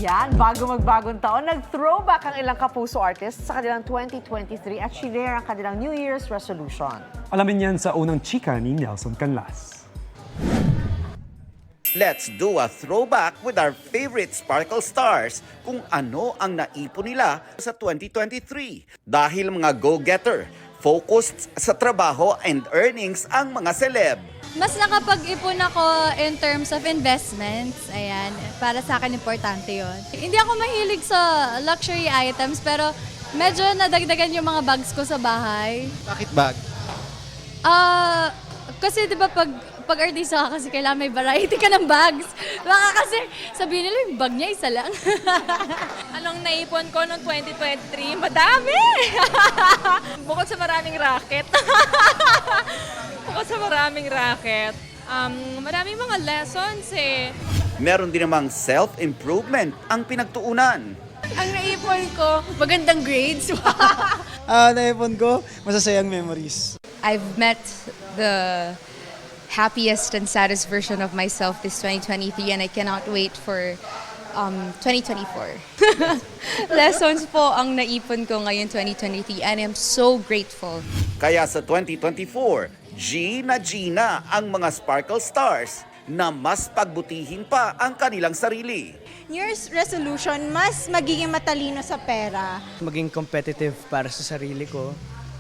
Yan, bago magbagong taon, nag-throwback ang ilang kapuso artists sa kanilang 2023 at shinare ang kanilang New Year's resolution. Alamin yan sa unang chika ni Nelson Canlas. Let's do a throwback with our favorite sparkle stars kung ano ang naipon nila sa 2023. Dahil mga go-getter, focused sa trabaho and earnings ang mga celeb. Mas nakapag-ipon ako in terms of investments. Ayan, para sa akin importante yon. Hindi ako mahilig sa luxury items pero medyo nadagdagan yung mga bags ko sa bahay. Bakit bag? Kasi di ba pag artista ka kasi kailangan may variety ka ng bags. Baka kasi sabihin nila yung bag niya isa lang. Anong naipon ko noong 2023? Madami! Bukod sa maraming racket. Bukod sa maraming racket. Maraming mga lessons eh. Meron din namang self-improvement ang pinagtuunan. Ang naipon ko, magandang grades. Naipon ko, masasayang memories. I've met the happiest and saddest version of myself this 2023 and I cannot wait for 2024. Lessons po ang naipon ko ngayon 2023 and I'm so grateful. Kaya sa 2024, Gina ang mga sparkle stars na mas pagbutihin pa ang kanilang sarili. New Year's resolution, mas magiging matalino sa pera. Maging competitive para sa sarili ko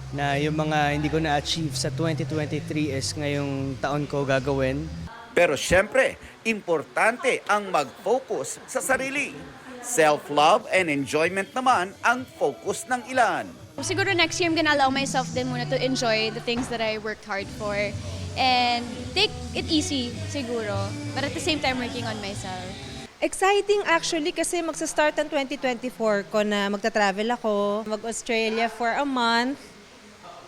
na yung mga hindi ko na-achieve sa 2023 is ngayong taon ko gagawin. Pero syempre, importante ang mag-focus sa sarili. Self-love and enjoyment naman ang focus ng ilan. Siguro next year I'm gonna allow myself din muna to enjoy the things that I worked hard for and take it easy siguro, but at the same time working on myself. Exciting actually kasi magsa-start ang 2024 ko na magta-travel ako, mag-Australia for a month,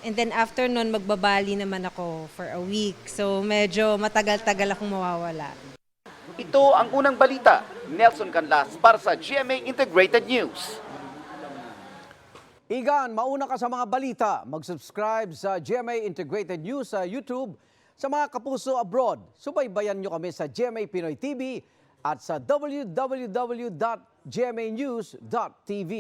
and then after nun magbabali naman ako for a week. So medyo matagal-tagal akong mawawala. Ito ang unang balita. Nelson Canlas para sa GMA Integrated News. Igan, mauna ka sa mga balita. Mag-subscribe sa GMA Integrated News sa YouTube. Sa mga kapuso abroad, subaybayan nyo kami sa GMA Pinoy TV at sa www.gmanews.tv.